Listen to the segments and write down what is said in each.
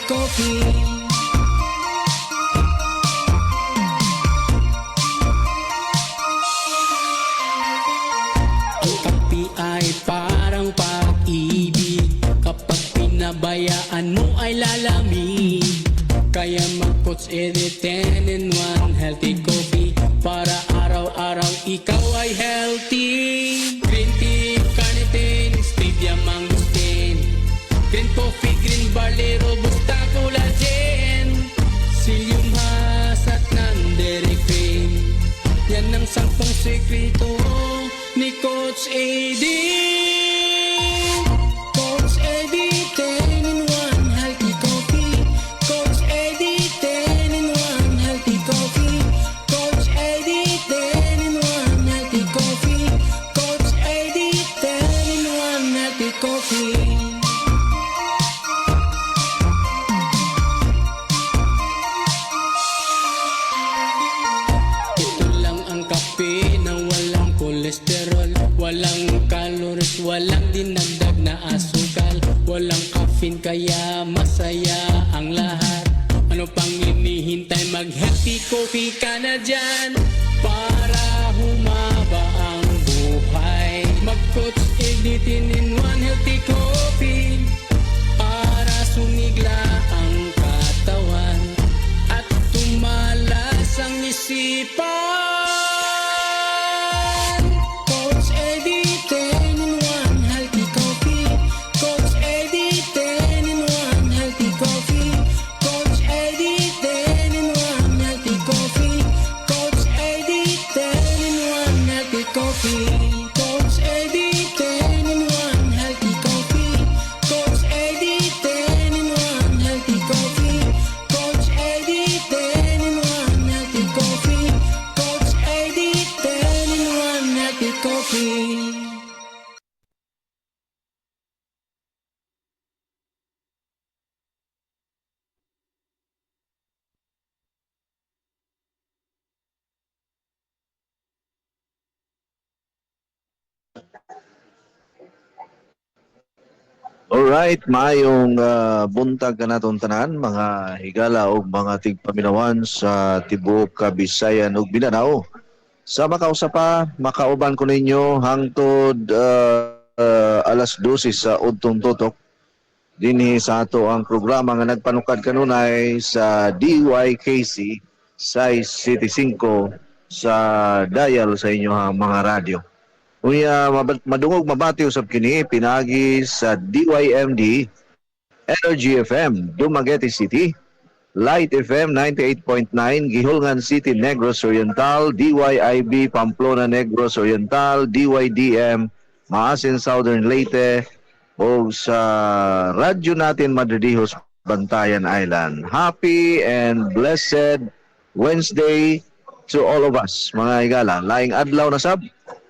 coffee. Ang kape ay parang pag-ibig, kapag pinabayaan mo ay lalamig. Kaya mag-Coach Edit 10 in 1 healthy coffee, para araw-araw ikaw ay healthy. Green tea, carnitine, stevia, mangosteen, green coffee, green barley, robusta, collagen, psyllium husk at non-dairy cream. Yan ang 10 sekreto ni Coach Edit. Coach Edit 10 in 1 healthy coffee. Coach Edit 10 in 1 healthy coffee. Coach Edit 10 in 1 healthy coffee. Coach Edit 10 in 1 healthy coffee. Ito lang ang kape na walang kolesterol, walang calories, walang dinagdag na asukal, walang caffeine kaya masaya ang lahat. Ano pang hinihintay, mag-healthy coffee ka na dyan para humaba ang buhay. Mag-Coach Edit in 1 healthy coffee, para sumigla ang katawan at tumalas ang isipan. Coach Edit 10 in 1 healthy coffee. Coach Edit 10 in 1 healthy coffee. Coach Edit 10 in 1 healthy coffee. Coach Edit 10 in 1 healthy coffee. Coach Edit 10 in 1 healthy coffee. Coach Edit 10 in 1 healthy coffee. Coach Edit 10 in 1 healthy coffee. Coach Edit 10 in 1 healthy coffee. Alright, maayong buntag ka naton tanan, mga higala o mga tigpaminawan sa tibuok Kabisayan ug Mindanao. Sa makausapa, makauban ko ninyo hangtod alas 12 sa Udtong Totok. Dinhi sa ato ang programa nga nagpanukad kanunay sa DYKC sa City 5 sa dial sa inyo mga radyo. Unya madungog mabati usab kini pinagi sa DYMD, Energy FM, Dumaguete City, Light FM 98.9, Gihulngan City, Negros Oriental, DYIB, Pamplona, Negros Oriental, DYDM, Maasin, Southern Leyte, o sa radyo natin Madridihos, Bantayan Island. Happy and blessed Wednesday to all of us, mga higala. Laing adlaw na sab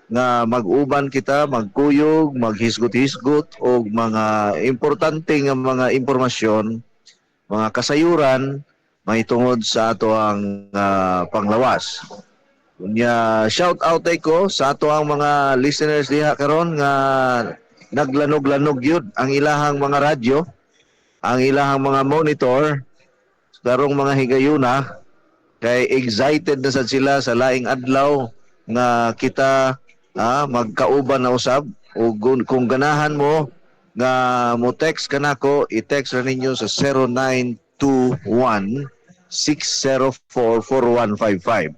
nga mag-uban kita, magkuyog, maghisgot-hisgot o mga importante nga mga impormasyon, mga kasayuran mahitungod sa ato ang panglawas. Unya shout out ko sa ato ang mga listeners diha karon nga naglanog-lanog yun ang ilahang mga radyo, ang ilahang mga monitor karong mga higayuna, kay excited na sad sila sa laing adlaw nga kita magkauban na usab. O kung ganahan mo nga mo text kanako, i-text ra ninyo sa 0921-604-4155.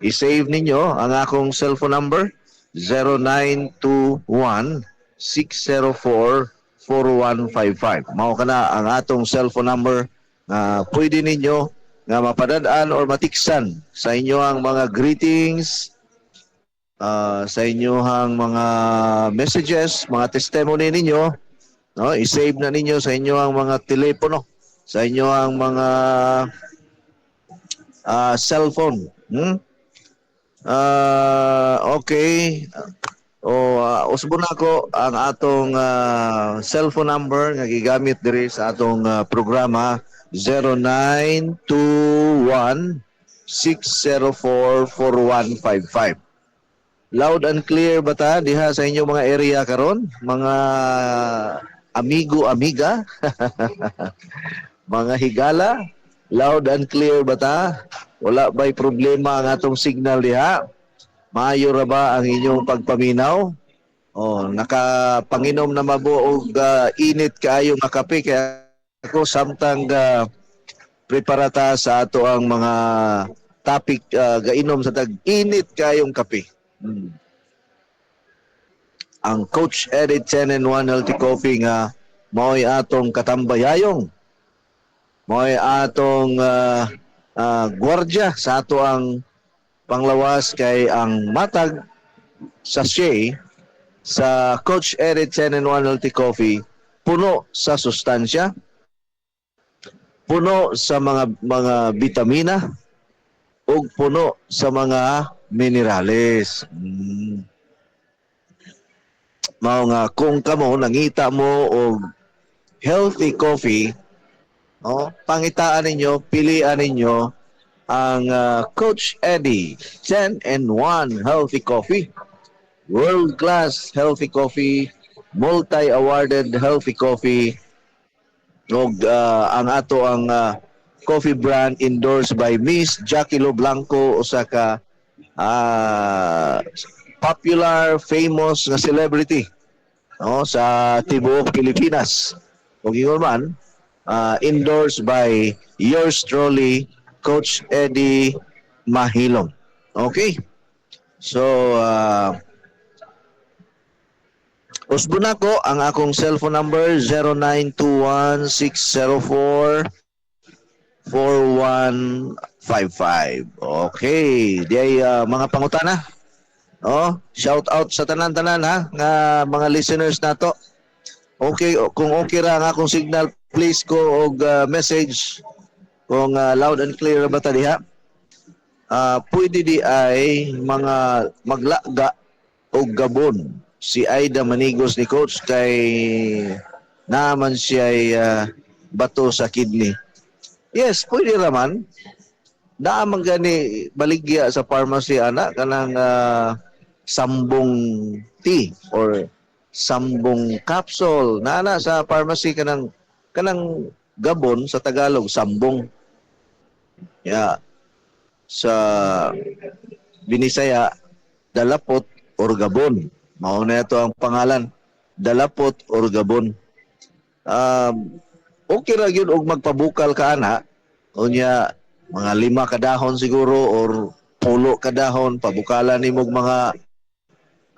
I-save ninyo ang akong cellphone number, 0921-604-4155. Mao kana ang atong cellphone number nga pwede ninyo nga mapadadaan or matiksan sa inyo ang mga greetings, sa inyong mga messages, mga testimony ninyo, no? I-save na ninyo sa inyong mga telepono, sa inyong mga cellphone. Okay. Usbon ako ang atong cellphone number nga gigamit diri sa atong programa, 0921-604-4155. Loud and clear ba ta diha sa inyong mga area karon, mga amigo amiga? mga higala, loud and clear ba ta? Wala ba'y problema ang atong signal diha? Maayo ra ba ang inyong pagpaminaw? Oh, nakapanginom na mabuog init kaayo nga kape kaya ako samtang preparata sa ato ang mga topic gainom sa tag-init kayong kape. Ang Coach Edit 10 and 1 Healthy Coffee nga mao'y atong katambayayong. Mao'y atong gwardya sa ato ang panglawas kay ang matag sachet sa Coach Edit 10 and 1 Healthy Coffee puno sa sustansya, puno sa mga bitamina ug puno sa mga minerales. Mao nga kung kamo nangita mo og healthy coffee, pangitaan ninyo, pilian ninyo ang Coach Eddie 10 and 1 Healthy Coffee. World-class healthy coffee, multi-awarded healthy coffee, ug ang ato ang coffee brand endorsed by Miss Jackie Lo Blanco, usa ka popular, famous nga celebrity sa tibuok Pilipinas. Ug ingon man, endorsed by yours truly, Coach Eddie Mahilong. Okay? So, usbon ako ang akong cellphone number 0921-604-4155. Okay, di mga pangutana. Shout out sa tanan-tanan ha nga mga listeners nato. Okay, kung okay ra ang akong signal, please ko og message kung loud and clear ba ta diha. Pwede di ay mga maglaga og gabon si Aida Manigos ni Coach kay naman siya bato sa kidney. Yes, pwede raman. Naamang gani baligya sa pharmacy ana kanang sambong tea or sambong capsule na sa pharmacy kanang gabon sa Tagalog sambong. Sa Binisaya dalapot or gabon. Mao na ito ang pangalan, dalapot or gabon. Okay ra gyud og magpabukal ka ana, unya mga 5 kadahon siguro or 10 kadahon, pabukalan nimo mga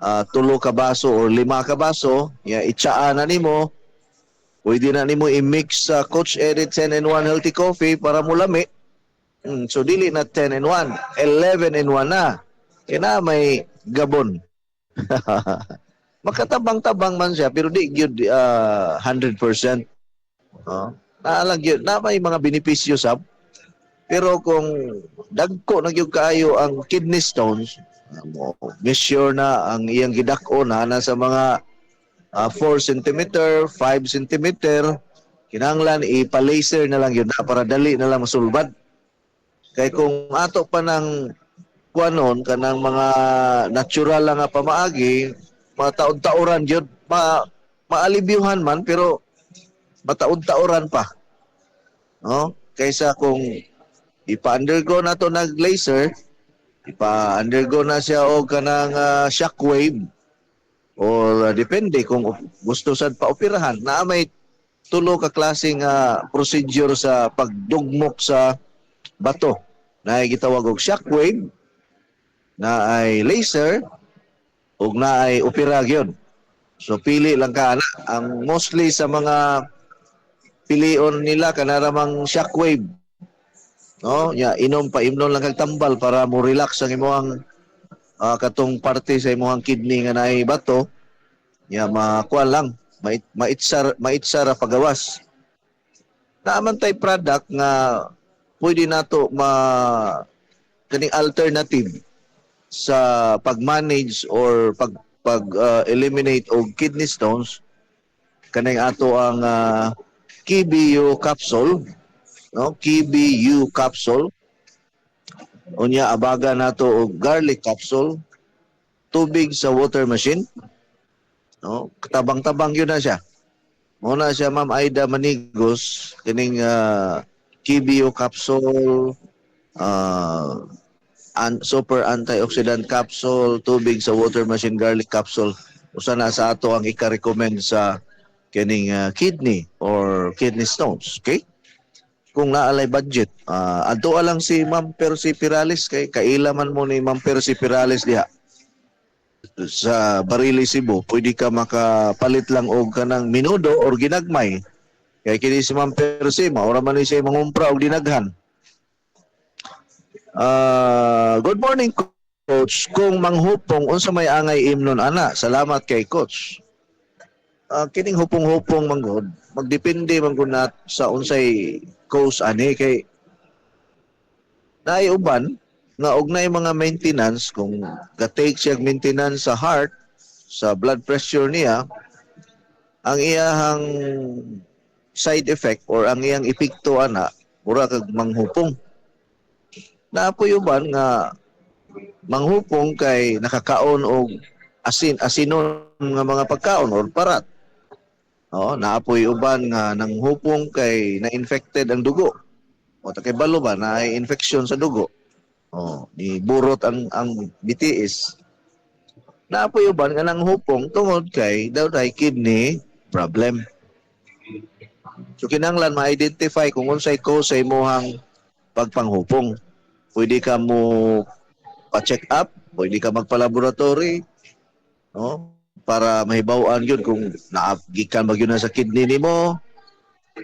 3 ka baso or 5 ka baso, itsaan na nimo. Pwede na nimo i-mix sa Coach Edit 10 and 1 Healthy Coffee para mo lami. So dili na 10 and 1, 11 and 1 na. Kaya may gabon. Makatabang-tabang man siya pero di gyud 100%. Naalang gyud na may mga benepisyo sab. Pero kung dagko na gyud kaayo ang kidney stones, measure na ang iyang gidak-o na sa mga 4 cm, 5 cm, kinahanglan ipa-laser na lang yun na para dali na lang masulbad. Kay kung ato pa ng kuanon kanang mga natural lang nga pamaagi, mataod-taoran jud, maalibyuhan man pero mataod-taoran pa. Kaysa kung ipa-undergo na to nag-laser, ipa-undergo na siya og kanang shockwave or depende kung gusto sad pa operahan na may tulo ka klaseng procedure sa pagdugmok sa bato. Na ay gitawag og shockwave, na ay laser, ug na ay opera gyud. So pili lang ka ana. Ang mostly sa mga pilion nila kanaramang shockwave. Inom pa imnon lang kag tambal para mo relax ang imong katong parte sa imong kidney nga naay bato. Makuha lang, maitsar pagawas. Naaman tay product nga pwede nato kaning alternative sa pag-manage or pag-eliminate og kidney stones. Kaning ato ang KBU capsule, KBU capsule. Unya abaga nato og garlic capsule, tubig sa water machine. Katabang-tabang yun na siya. Muna siya Ma'am Aida Manigos kining KBO capsule, uh, super antioxidant capsule, tubig sa water machine garlic capsule. Usa na sa ato ang ika-recommend sa kining kidney or kidney stones. Okay? Kung naalay budget, adto lang si Ma'am Percy Pirales kay kaila man mo ni Ma'am Percy Pirales diha sa Barili Cebu. Pwede ka makapalit lang og kanang minudo or ginagmay. Kay kini si Ma'am Percy, maura man ni siya mangumpra og dinaghan. Good morning, Coach. Kung manghupong, unsa may angay imnon ana? Salamat kay Coach. Kining hupong-hupong manggod, magdepende manggod na sa unsay cause ani kay naay uban nga og naay mga maintenance kung ga-take siya maintenance sa heart, sa blood pressure niya, ang iyahang side effect or ang iyang epekto ana mura kag manghupong. Naapoy uban nga manghupong kay nakakaon og asinon nga mga pagkaon or parat. Naapoy uban nga nanghupong kay na-infected ang dugo. O kay balo ba na ay infection sa dugo. Ni burot ang BTS. Naapoy uban nga nanghupong tungod kay daw tay kidney problem. So kinahanglan ma-identify kung unsay cause sa imong pagpanghupong. Pwede ka mo pa-check up, pwede ka magpa-laboratory, no? Para mahibaw-an yun kung gikan ba yun na sa kidney nimo,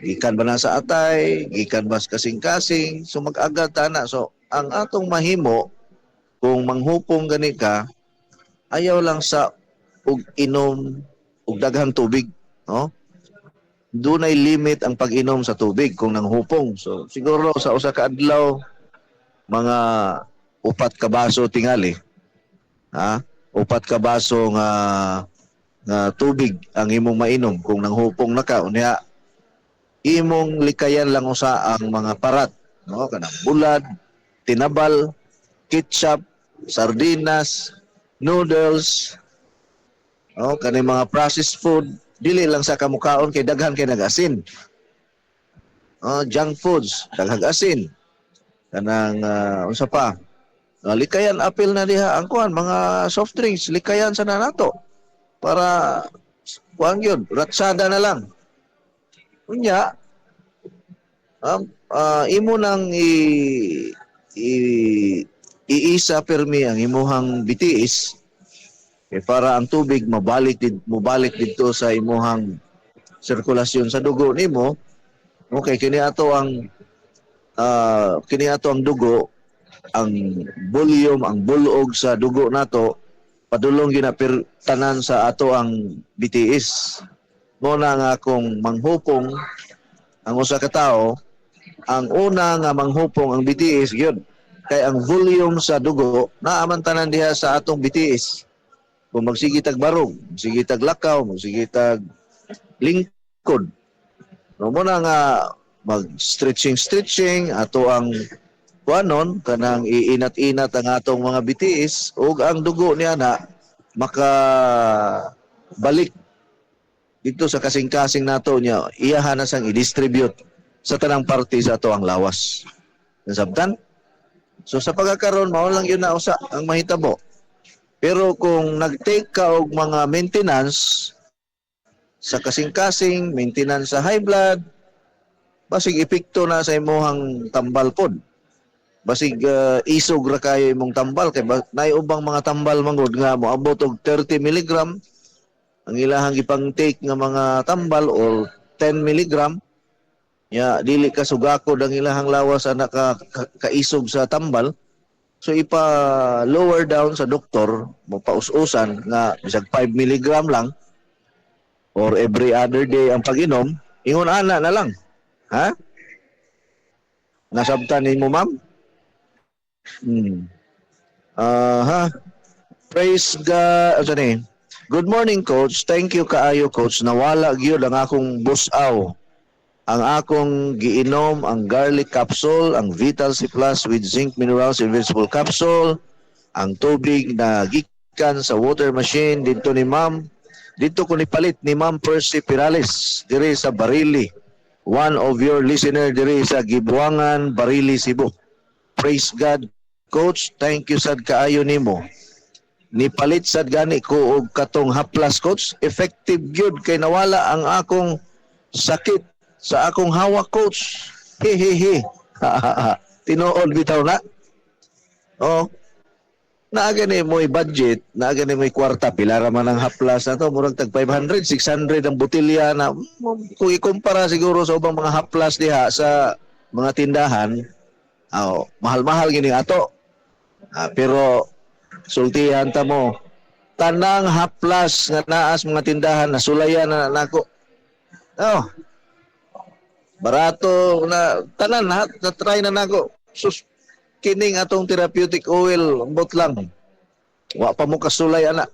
gikan ba na sa atay, gikan ba sa kasing-kasing, so mag-agad tana. So ang atong mahimo kung manghupong gani ka, ayaw lang sa ug inom og daghang tubig, no? Dunay limit ang pag-inom sa tubig kung nanghupong. So siguro sa usa ka adlaw mga 4 ka baso tingali. Upat ka baso nga tubig ang imong mainom kung nanghupong na ka. Unya imong likayan lang usa ang mga parat, no? Kanang bulad, tinabal, ketchup, sardinas, noodles, no? Kanang mga processed food, dili lang sa kamukaon kay daghan kay nag-asin. Junk foods, daghang asin. Kanang unsa pa? Likayan apil na diha ang kuan mga soft drinks, likayan sa nato para kuan yun, ratsada na lang. Unya imo nang iisa permi ang imuhang bitiis para ang tubig mobalik didto sa imuhang sirkulasyon sa dugo nimo. Okay, kini ato ang dugo, ang volume, ang bulog sa dugo nato padulong ginapirtanan sa ato ang BTS. Muna nga kung manghupong ang usa ka tawo, ang una nga manghupong ang BTS gyud kay ang volume sa dugo naaman tanan diha sa atong BTS. Kung magsige tag barog, magsige tag lakaw, magsige tag lingkod, no, muna nga mag-stretching ato ang kuanon kanang iinat-inat ang atong mga BTS ug ang dugo niya na makabalik dito sa kasing-kasing nato niya iyahan na sang i-distribute sa tanang parte sa ato ang lawas. Nasabtan? So sa pagkakaroon mao lang yun na usa ang mahitabo. Pero kung nag-take ka og mga maintenance sa kasing-kasing, maintenance sa high blood, basig epekto na sa imong tambal pod. Basig isog ra kayo imong tambal kay naay ubang mga tambal manggod nga moabot og 30 mg ang ilahang ipang take nga mga tambal or 10 mg. Ya dili ka sugakod ang ilahang lawas ana kaisog sa tambal. So ipa lower down sa doktor, mapaus-usan nga bisag 5 mg lang or every other day ang pag-inom, ingon ana na lang. Ha? Nasabtan nimo, ma'am? Praise God. Good morning, Coach. Thank you kaayo, Coach. Nawala gyud ang akong busaw. Ang akong giinom, ang garlic capsule, ang Vital C Plus with zinc minerals invincible capsule, ang tubig na gikan sa water machine dito ni ma'am, dito ko nipalit ni Ma'am Percy Pirales diri sa Barili. One of your listener diri sa Gibuangan, Barili, Cebu. Praise God, Coach. Thank you sad kaayo nimo. Nipalit sad gani ko og katong haplas, Coach. Effective gyud kay nawala ang akong sakit sa akong hawak, Coach. Hehehe. Tinuod bitaw na. Oh, naaga ni mo'y budget, naaga ni mo'y kwarta, pila raman ang haplas na to, murag tag 500, 600 ang botilya na, kung ikumpara siguro sa ubang mga haplas diha sa mga tindahan, mahal-mahal gini ato. Pero, sultihan ta mo, tanang haplas nga naas mga tindahan, nasulayan na nako. Oh, barato na, tanan na, na-try na nako. Sus, kining atong therapeutic oil bot lang wa pa mo kasulay ana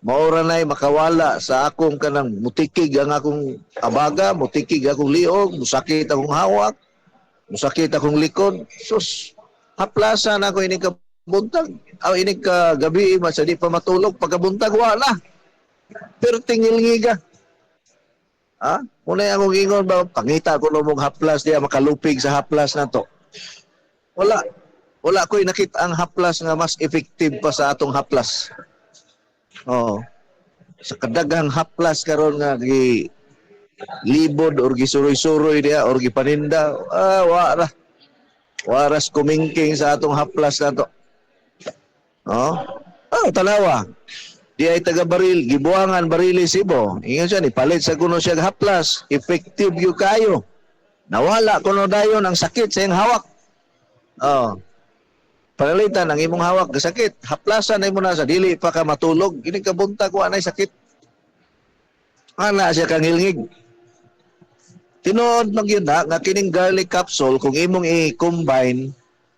maura nay makawala sa akong kanang mutikig ang akong abaga, mutikig akong liog, musakit akong hawak, musakit akong likod. Sus, haplasan ako ini ka buntag aw ini ka gabi sa di pa matulog pagkabuntag wala pero tingilngiga muna akong ingon ba pangita ko no mong haplas diya makalupig sa haplas na to. Wala ko'y nakita ang haplas nga mas effective pa sa atong haplas. Oo. Sa kadaghang haplas karon nga libod or gisuroy-suroy diya or gipaninda, wala. Waras kumingking sa atong haplas na to. Tanawa. Di ay taga Baril, Gibuangan, Barili, Cebu. Ingon siya, ipalit sa kuno siya haplas. Effective yung kayo. Nawala kuno dayon ang sakit sa iyang hawak. Panalitan ang imong hawak ng sakit. Haplasan na mo na sa dili pa ka matulog. Ini ka buntag wa nay sakit. Ana siya kang hilngig. Tinuod mag yun nga kining garlic capsule kung imong i-combine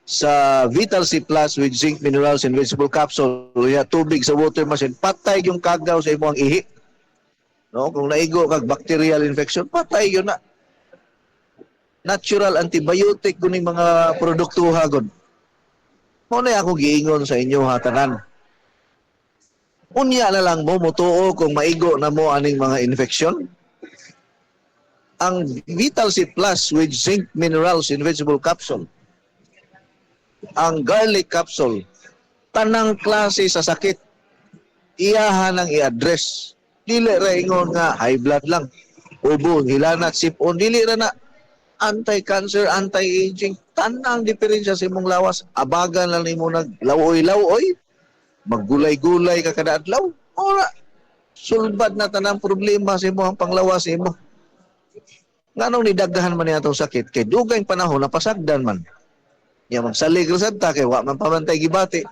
sa Vital C Plus with zinc minerals and vegetable capsule ya tubig sa water machine patay yung kagaw sa imong ihi. No, kung naigo kag bacterial infection patay yun na. Natural antibiotic kuning mga produkto hagod. Mo na ako giingon sa inyo hatanan. Unya na lang mo mutuo kung maigo na mo aning mga infection. Ang Vital C Plus with zinc minerals in vegetable capsule. Ang garlic capsule. Tanang klase sa sakit. Iyahan ang i-address. Dili ra ingon nga high blood lang. Ubo, hilanat, sipon, dili ra na anti-cancer, anti-aging, tanang diferensya sa imong lawas. Abagan lang nimo naglawoy-lawoy, maggulay-gulay ka kada adlaw. Ora, sulbad na tanang problema sa imong panglawas imo. Nganong nidagdahan man niya itong sakit? Kay dugay panahon napasagdan man. Ya magsalig rasad ta kay wa man pamantay gibati.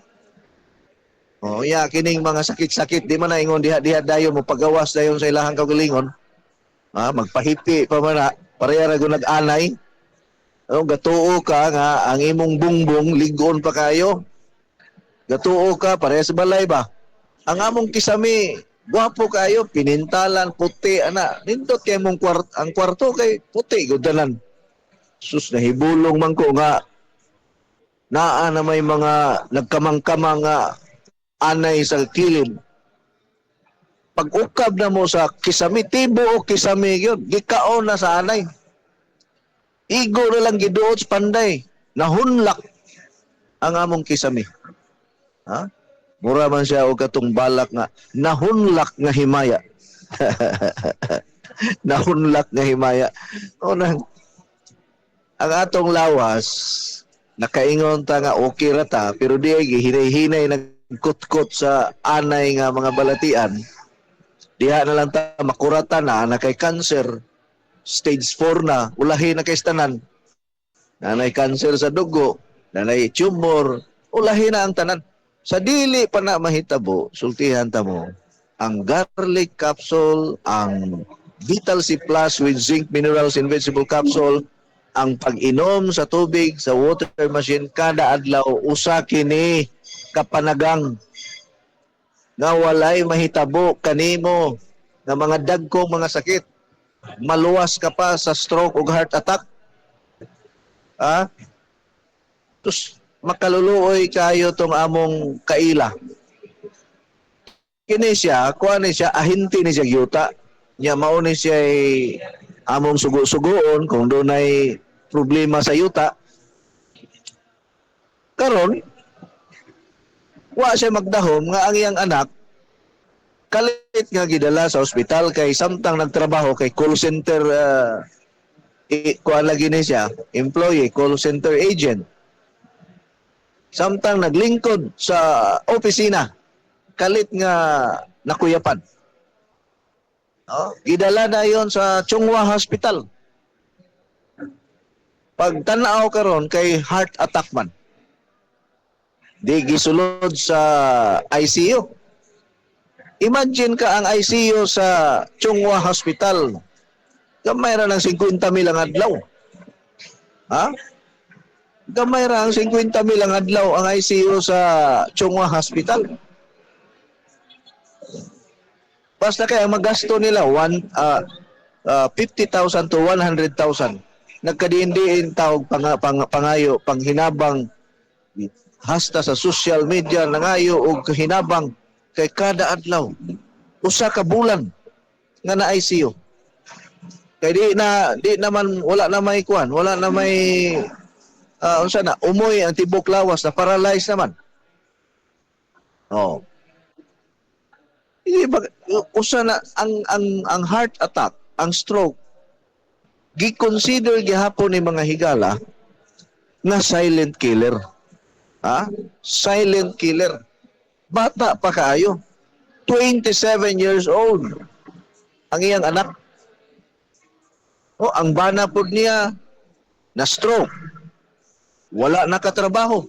Kining mga sakit-sakit di man na ingon diha dayon mo pagawas dayon sa ilahang kaugalingon. Magpahipi pa man na pareha ra gyud nag-anay. Gatuo ka nga ang imong bungbong ligon pa kayo. Gatuo ka pareha sa balay ba? Ang among kisami gwapo kayo, pinintalan, puti, ana. Nindot kay mong ang kwarto kay puti gudanan. Sus nahibulong man ko nga naa na may mga nagkamang-kamang nga anay sa kilid. Pag-ukab na mo sa kisami, tibo o kisami yun, gikaon na sa anay. Igo na lang giduot sa panday. Nahunlak ang among kisami. Mura man siya o katong balak nga, nahunlak nga himaya. Nahunlak nga himaya. Ang atong lawas, nakaingon ta nga okay ra ta, pero di ay hinay-hinay nagkutkot sa anay nga mga balatian. Diha na lang ta makuratan na kay cancer, stage 4 na, ulahi na kay tanan. Nanay cancer sa dugo, nanay tumor, ulahi na ang tanan. Sa dili pa na mahitabo, sultihan ta mo, ang garlic capsule, ang Vital C Plus with zinc minerals and vegetable capsule, ang pag-inom sa tubig sa water machine kada adlaw usa kini kapanagang nga walay mahitabo kanimo nga mga dagkong mga sakit. Maluwas ka pa sa stroke o heart attack. Tus makaluluoy kayo tong among kaila. Kini siya, kuha ni siya, ahinti ni siya yuta. Nya mao ni siya among sugo-sugoon kung doon ay problema sa yuta. Karon, wa siya magdahom nga ang iyang anak kalit nga gidala sa ospital kay samtang nagtrabaho kay call center kuha lagi ni siya, employee, call center agent. Samtang naglingkod sa opisina, kalit nga nakuyapan. Gidala na yon sa Chunghwa Hospital. Pag tanaw karon kay heart attack man. Di gisulod sa ICU. Imagine ka ang ICU sa Chunghwa Hospital. Gamay ra ng 50 mil ang adlaw. Ha? Gamay ra ang 50 mil ang adlaw ang ICU sa Chunghwa Hospital. Basta kaya magasto nila 50,000 to 100,000. Nagkadiin-diin tawag pangayo, panghinabang hasta sa social media nangayo og kahinabang kay kada adlaw. Usa ka bulan nga na ICU. Kay di naman wala na may kuan, wala na may unsa na umoy ang tibok lawas na paralyzed naman. Oh. Usa na ang heart attack, ang stroke gi-consider gihapon ni mga higala na silent killer. Ha? Silent killer. Bata pa kaayo. 27 years old. Ang iyang anak. Ang bana pod niya na stroke. Wala nakatrabaho.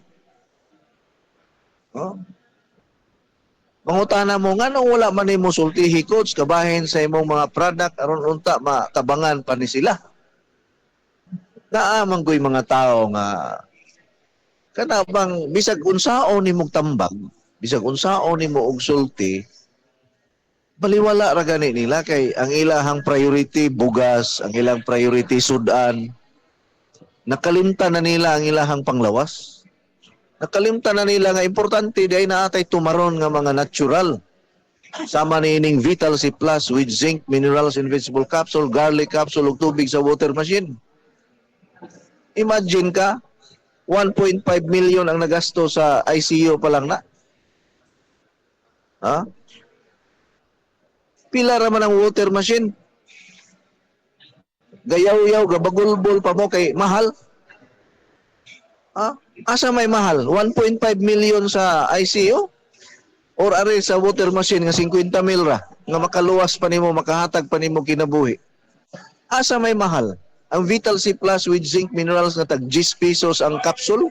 Mangutana mo nga nung wala man nimo sultihi coach kabahin sa imong mga product aron unta matabangan pa ni sila. Naamang ko'y mga tao nga kana bang bisag unsaon nimong tambag, bisag unsaon nimo og sulti, baliwala ra gani nila kay ang ilahang priority bugas, ang ilang priority sudan. Nakalimtan na nila ang ilahang panglawas. Nakalimtan na nila nga importante di ay naatay tumaron nga mga natural. Sama niining Vital C Plus with zinc, minerals, and vegetable capsule, garlic capsule, ug tubig sa water machine. Imagine ka, 1.5 million ang nagasto sa ICU pa lang na. Ha? Pila raman ang water machine. Gayaw-yaw, gabagulbol pa mo kay mahal. Asa may mahal? 1.5 million sa ICU? Or are sa water machine nga 50 mil ra nga makaluwas pa nimo, makahatag pa nimo kinabuhi. Asa may mahal? Ang Vital C Plus with zinc minerals na tag 10 pesos ang capsule?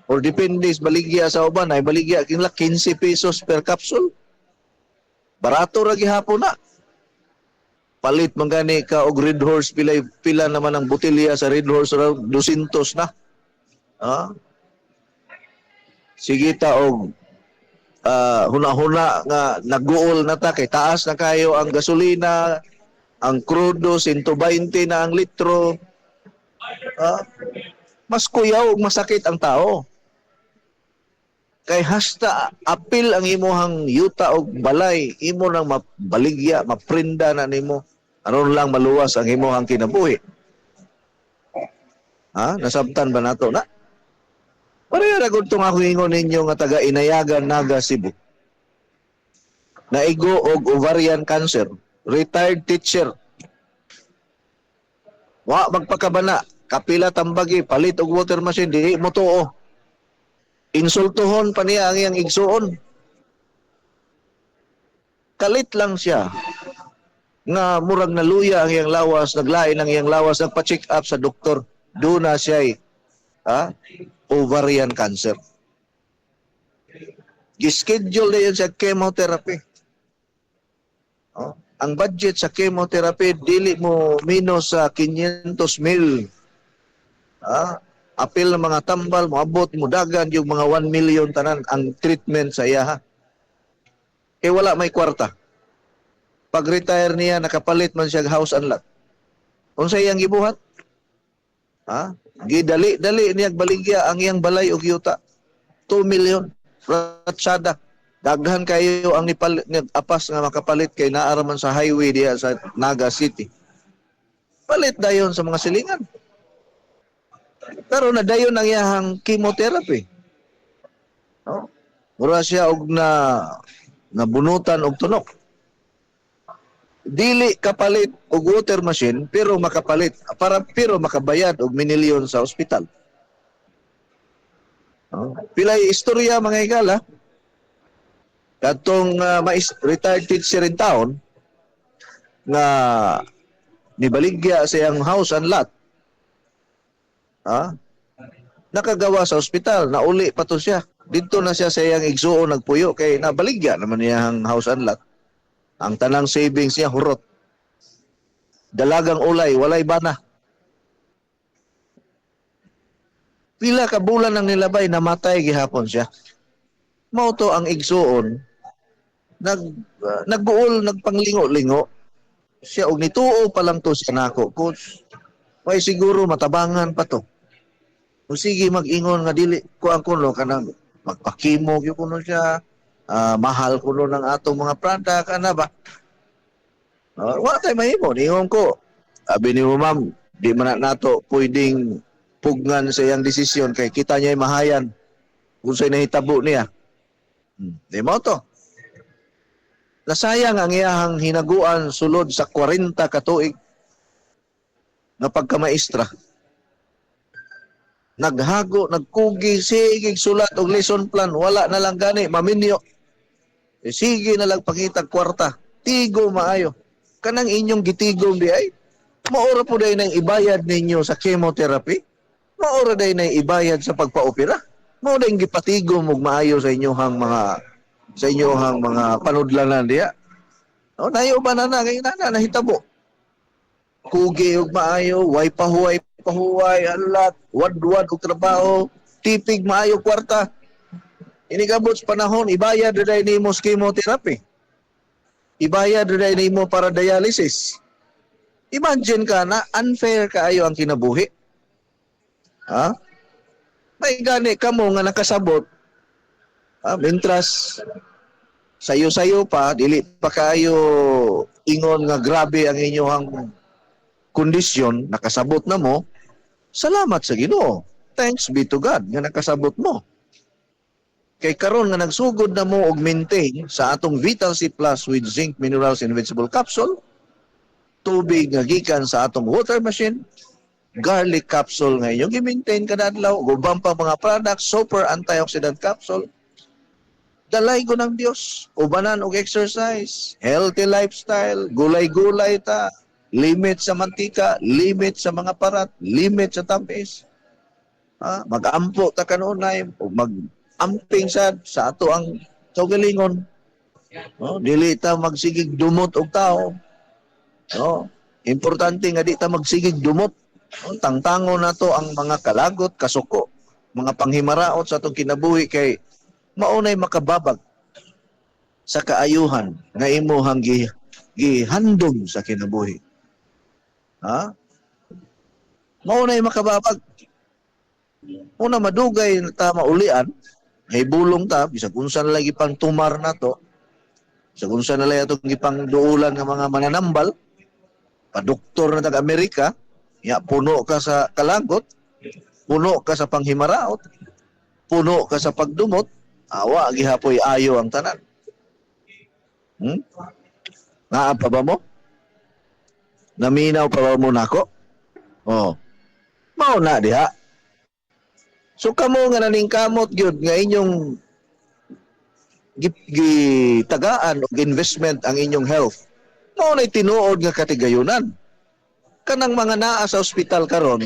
Or depende sa baligya sa uban ay baligya kinla 15 pesos per capsule? Barato ra gihapon na. Palit man gani ka og Red Horse, pila naman ang botelya sa Red Horse ra 200 na. Sige ta og huna-huna nga naguol na ta kay taas na kayo ang gasolina, ang crudo 120 na ang litro. Mas kuyaw ug masakit ang tao. Kay hasta apil ang imuhang yuta og balay, imo nang mabaligya, maprinda na nimo aron lang maluwas ang imuhang kinabuhi. Nasabtan ba nato na? Pareha ra gud tong ako ingon ninyo nga taga Inayagan, Naga, Cebu. Naigo og ovarian cancer, retired teacher. Wa magpakabana, kapila tambagi, palit og water machine, di mo tuo. Insultuhon pa niya ang iyang igsuon. Kalit lang siya nga murag naluya ang iyang lawas, naglain ang iyang lawas, nagpa-check up sa doktor. Doon na siya ovarian cancer. Gischedule na yun sa chemotherapy. Ang budget sa chemotherapy, dili mo minus sa 500 mil. Apil ng mga tambal, moabot, mudagan, yung mga 1 million tanan ang treatment sa iya. Wala may kwarta. Pag-retire niya, nakapalit man siya house and lot. Unsa iyang gibuhat? Gidali-dali niya baligya ang iyang balay o yuta. 2 million. Ratsada. Daghan kayo ang apas nga makapalit kay naaraman sa highway diya sa Naga City. Palit dayon sa mga silingan. Pero nadayon ang iyahang chemotherapy. No? Mura siya og nabunutan og tunok. Dili kapalit og water machine pero makapalit pero makabayad og minilyon sa ospital. No? Pilay istorya mga higala. Katong retired teacher in town nga nibaligya sa iyang house and lot. Nakagawa sa ospital, nauli pa to siya. Dito na siya sa iyang igsuon nagpuyo kay nabaligya naman niya ang house and lot. Ang tanang savings niya hurot. Dalagang ulay, walay bana. Pila ka bulan ang nilabay, namatay gihapon siya. Mao to ang igsuon nagbuol, nagpanglingo-lingo. Siya og nituo pa lang to siya nako. Coach, may siguro matabangan pa to. O sige mag-ingon nga dili ko ang kuno kanang magpakimo gyud kuno siya. Mahal kuno ng atong mga product ana ba? Wa tay mahimo ingon ko. Abi ni mo ma'am, di man nato pwedeng pugnan sa iyang desisyon kay kita niya mahayan kung sa'y nahitabo niya. Di mo to. Nasayang ang iyahang hinaguan sulod sa 40 ka tuig nga pagkamaestra. Naghago, nagkugi, sige sulat og lesson plan, wala na lang gani, maminyo. Sige na lang pangitag kwarta, tigo maayo. Kanang inyong gitigom di ay, maura po day nang ibayad ninyo sa chemotherapy, maura day nang ibayad sa pagpaopera, maura day gipatigom og maayo sa inyohang mga panudlanan diya. O nayo ba na kay nana nahitabo. Kugi og maayo, way pahuway, alat, wad-wad og trabaho, tipig maayo kwarta. Inigabot sa panahon, ibayad rin nimo sa chemotherapy. Ibayad rin nimo para dialysis. Imagine ka na, unfair kaayo ang kinabuhi. May gani ka mo nga nakasabot, mintras sayo-sayo pa, dili pa kayo ingon nga grabe ang inyong kondisyon, nakasabot na mo, salamat sa Ginoo. Thanks be to God nga nakasabot mo. Kay karon nga nagsugod na mo og maintain sa atong Vital C Plus with zinc minerals and vegetable capsule, tubig nga gikan sa atong water machine, garlic capsule nga inyong i-maintain kada adlaw, ubang pa mga products, super antioxidant capsule. Dalay ko ng Dios, ubanan og exercise, healthy lifestyle, gulay-gulay ta, limit sa mantika, limit sa mga parat, limit sa tamis. Mag-ampo ta kanunay, mag-amping sa ato ang kaugalingon. Dili ta magsigig dumot og tao. Importante nga di ta magsigig dumot. Tangtangon nato ang mga kalagot, kasuko, mga panghimaraot sa atong kinabuhi kay maunay makababag sa kaayuhan nga imuhang gihandom sa kinabuhi. Maunay makababag. Una madugay na ta maulian, may bulong ta, bisag unsa na lagi pang tumar na to, bisag unsa na lagi itong gipang duulan ng mga mananambal, padoktor na taga-Amerika, puno ka sa kalagot, puno ka sa panghimaraot, puno ka sa pagdumot, awa, gihapoy ayo ang tanan. Naa pa ba mo? Naminaw pa ba mo nako? Mao na diha. So kamo nga naning kamot gyud nga inyong gitagaan og investment ang inyong health. Mao nay tinuod nga katigayunan. Kanang mga naa sa ospital karon,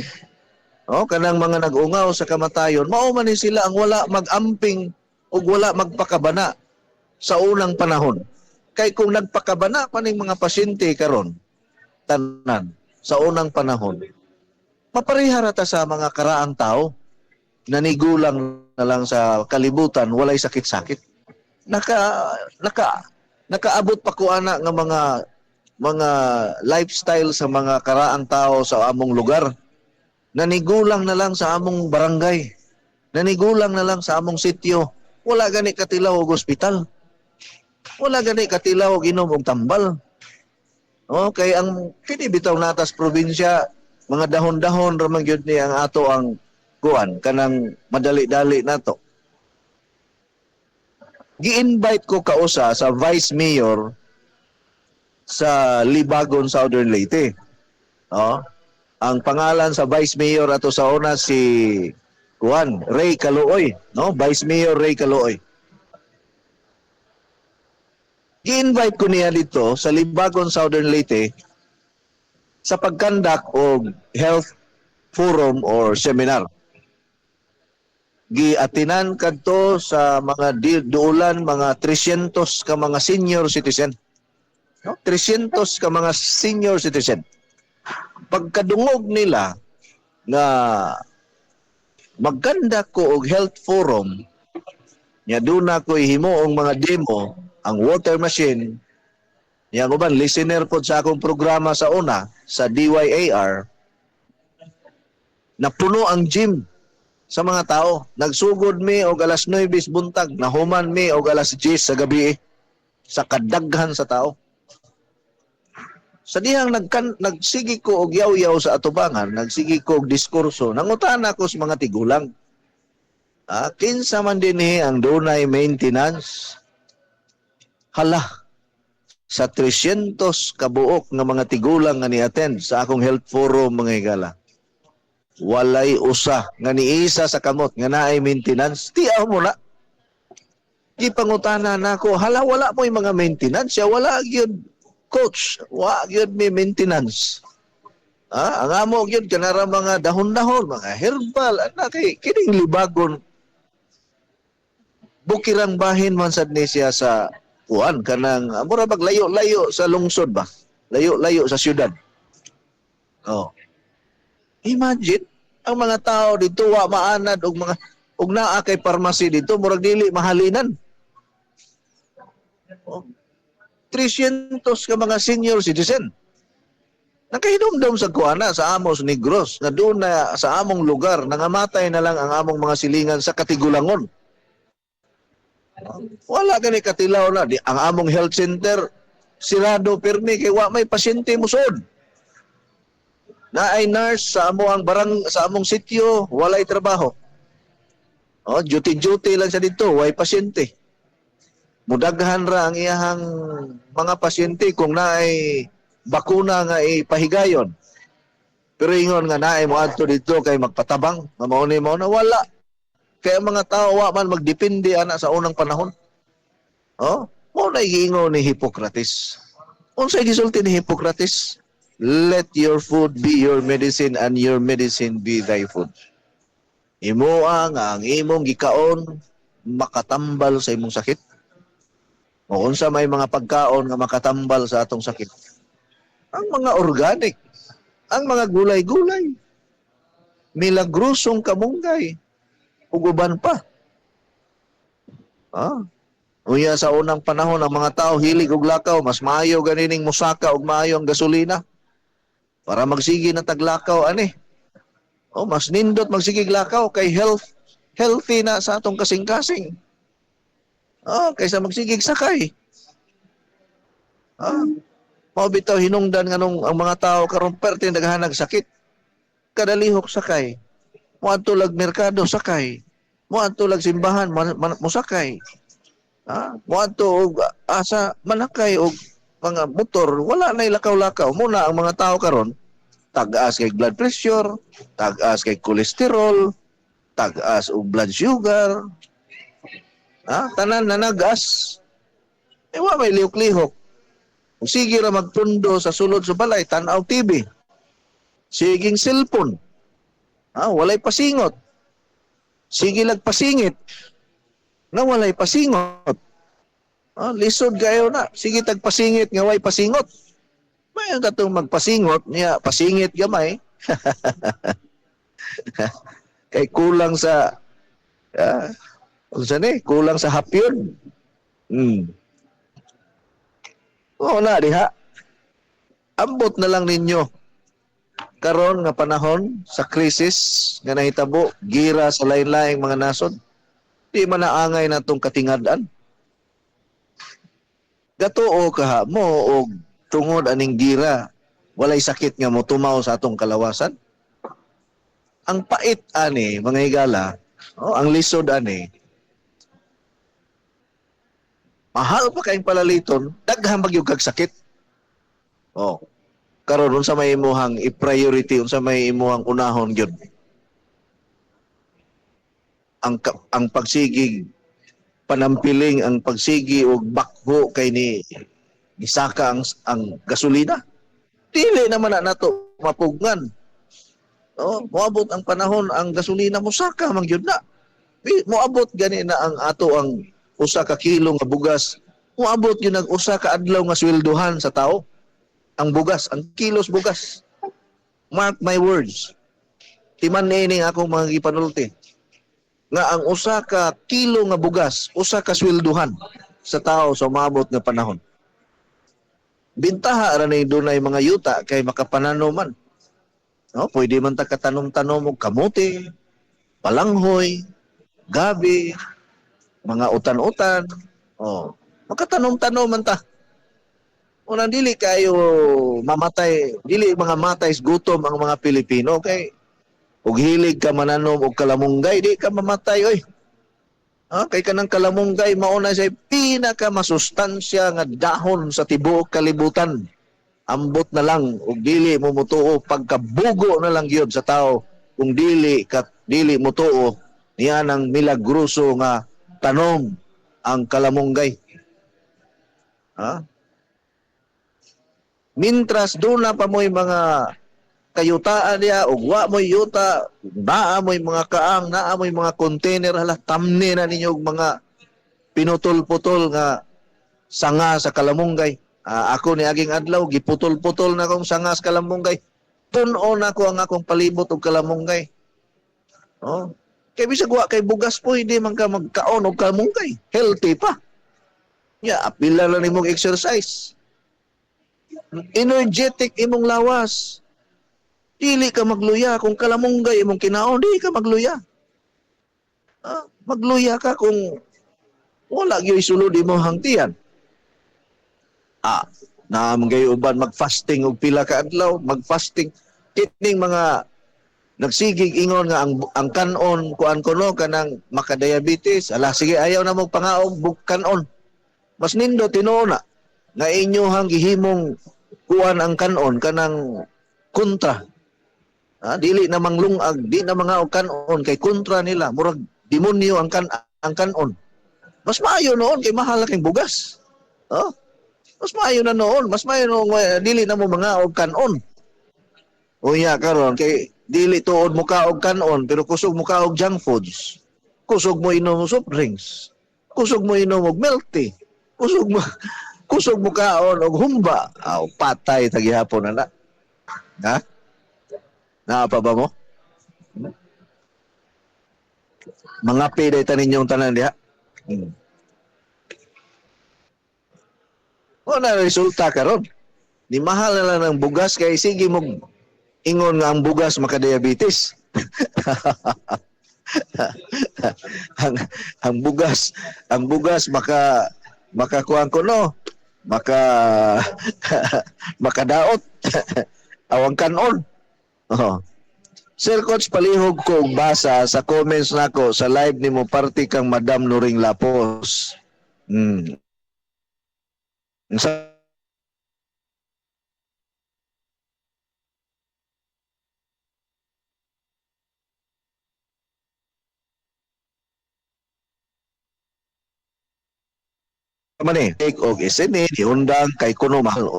kanang mga nag-ungaw sa kamatayon, mao man ni sila ang wala mag-amping ug wala magpakabana sa unang panahon. Kay kung nagpakabana pa ning mga pasyente karon tanan sa unang panahon, maparihara ta sa mga karaang tao nanigulang na lang sa kalibutan, walay sakit-sakit. Nakaabot pa ko ana nga mga lifestyle sa mga karaang tao sa among lugar. Nanigulang na lang sa among barangay. Nanigulang na lang sa among sitio. Wala gani katilaw og ospital. Wala gani katilaw og inom og tambal. Okay, ang kini bitaw natas probinsya, mga dahon-dahon ra man gyud ni ang ato ang kuan kanang madali-dali nato. Gi-invite ko kausa sa Vice Mayor sa Libagon, Southern Leyte. Oh, ang pangalan sa Vice Mayor ato sa una si Juan Ray Calooy, no? Vice Mayor Ray Calooy. Gi-invite ko niya dito sa Libagon, Southern Leyte sa pagkandak og health forum or seminar. Giatinan kadto sa mga duulan mga 300 ka mga senior citizen. No? 300 ka mga senior citizen. Pagkadungog nila nga magkandak ko og health forum, nya duna ko himuong mga demo ang water machine, yang uban listener po sa akong programa sa una, sa DYAR, napuno ang gym sa mga tao. Nagsugod mi og alas 9 buntag, nahuman mi og alas 10 sa gabi sa kadaghan sa tao. Sa dihang nagsigi ko og yaw-yaw sa atubangan, nagsigi ko og diskurso, nangutan ako sa mga tigulang. Kinsa man dinhi ang dunay maintenance? Hala, sa 300 kabuok nga mga tigulang nga ni-attend sa akong health forum mga higala, walay usa nga niisa sa kamot nga naay maintenance. Tiyaw mo na. Gipangutana nako, hala wala mo yung mga maintenance, siya wala gyud coach, wa gyud may maintenance. Ang amo gyud kanara mga dahon-dahon, mga herbal, kay kining Libagon. Bukirang bahin man sad ni siya sa kuan kanang mura bag layo-layo sa lungsod ba? Layo-layo sa syudad. Oh. Imagine ang mga tao dito wa maanad og naa kay pharmacy dito murag dili mahalinan. Oh. 300 ka mga senior citizen. Nakahinumdum sa kuana sa Amos Negros nga doon na sa among lugar nangamatay na lang ang among mga silingan sa Katigulangon. Wala gani katilaw na. Ang among health center, sirado permi kay wa may pasyente musod. Na ay nurse sa among sitio, walay trabaho. Duty-duty lang sa dito, way pasyente. Mudaghan ra ang iyahang mga pasyente kung naay bakuna nga ipahigayon. Pero ingon nga naay mo adto dito kay magpatabang, mao na wala. Kaya mga tao wa man magdepende ana sa unang panahon. Mo na giingon ni Hippocrates. Unsay gisulti ni Hippocrates? Let your food be your medicine and your medicine be thy food. Imoa nga ang imong gikaon makatambal sa imong sakit. O unsa may mga pagkaon nga makatambal sa atong sakit. Ang mga organic, ang mga gulay-gulay, milagrosong kamunggay, uguban pa. Unya sa unang panahon ang mga tao hilig og lakaw, mas maayo ganining musaka og maayo ang gasolina para magsigi na taglakaw ani. Mas nindot magsigig lakaw kay healthy na sa atong kasing-kasing. Kaysa magsigig sakay. Mao bitaw hinungdan nganong ang mga tao karon perti naghanag sakit. Kadalihok sakay. Moadto lag merkado sakay. Moadto lag simbahan mosakay. Moadto og asa manakay og mga motor, wala na lakaw-lakaw. Muna ang mga tao karon tag-as kay blood pressure, tag-as kay cholesterol, tag-as og blood sugar. Tanan na nag-as. Wa may lihok-lihok. Sige ra magpundo sa sulod sa balay, tanaw TV. Siging cellphone. Walay pasingot. Sige lag pasingit. Na walay pasingot. Lisod kayo na. Sige tagpasingit nga way pasingot. May ang katong magpasingot niya, pasingit gamay. Kay kulang sa kulang sa hapyon. Na diha. Ambot na lang ninyo karon nga panahon sa krisis nga nahitabo gira sa lain-laing mga nasod. Di man naangay natong katingadan. gatuo ka mo og tungod aning gira walay sakit nga mo tumaw sa atong kalawasan. Ang pait ani mga higala, ang lisod ani, mahal pa kayong palaliton, daghang bagyog kag sakit. Oh, karon unsa may imuhang i-priority, unsa may imuhang unahon gyud? Ang pagsigig panampiling ang pagsigi og bakho kay ni gisaka ang gasolina. Dili naman na nato mapugnan. Moabot ang panahon ang gasolina mo saka man gyud na. Moabot gani na ang ato ang usa ka kilo nga bugas. Moabot gyud nag usa ka adlaw nga sweldohan sa tao. Ang bugas, ang kilos bugas. Mark my words. Timan nining akong mga gipanulti nga ang usa ka kilo nga bugas, usa ka sweldohan sa tao sa umabot nga panahon. Bintaha ra ni dunay mga yuta kay makapananoman. Pwede man ta katanom-tanom og kamote, palanghoy, gabi, mga utan-utan. Makatanom-tanom man ta. Unang dili kayo mamatay, dili mga matay sa gutom ang mga Pilipino kay ug hilig ka mananom og kalamunggay, di ka mamatay oy. Kay kanang kalamunggay mauna say pinaka masustansya nga dahon sa tibuok kalibutan. Ambot na lang ug dili mo mutuo pagkabugo na lang gyud sa tao kung dili mo tuo niya nang milagroso nga tanom ang kalamunggay. Mintras doon na pa mo'y mga kayutaan niya, ug wa mo'y yuta, naa mo'y mga kaang, naa mo'y mga container, hala, tamni na ninyo mga pinutol-putol nga sanga sa kalamunggay. Ako ni aging adlaw, giputol-putol na akong sanga sa kalamunggay. Tunon ako ang akong palibot og kalamunggay. Kay bisag wa kay bugas po, hindi man ka magkaon og kalamunggay. Healthy pa. Apila lang nimong exercise. Energetic imong lawas. Dili ka magluya kung kalamunggay imong kinaon, di ka magluya. Magluya ka kung wala gyud sulod imong hangtian. Na mga uban mag-fasting og pila ka adlaw, mag-fasting. Kining mga nagsigig ingon nga ang kanon kuan kuno kanang makadiabetes, sige ayaw na mo pangaog kanon. Mas nindo tinuo na nga inyohang gihimong kuan ang kanon kanang kontra. Dili na manglungag, di na mga og kanon kay kontra nila, murag demonyo ang kanon. Mas maayo noon kay mahal kay bugas. Mas maayo na noon, mas maayo noon dili na mo mga og kanon. Unya karon kay dili tuod mo ka og kanon pero kusog mo ka og junk foods. Kusog mo inom og soft drinks. Kusog mo inom og milk tea. Kusog mo kaon og humba. Patay ta gihapon na. Pa ba mo? Mga piday ta ninyong tanan diha. Na resulta karon. Ni mahal na lang ng bugas kay sige mo ingon nga ang bugas makadiabetes. ang bugas makakuan ko no. Makadaot. Awang kanon. Sir Coach, palihog ko og basa sa comments nako sa live nimo party kang Madam Nuring Lapos. Sa take og SNA ni undang kay kuno mahal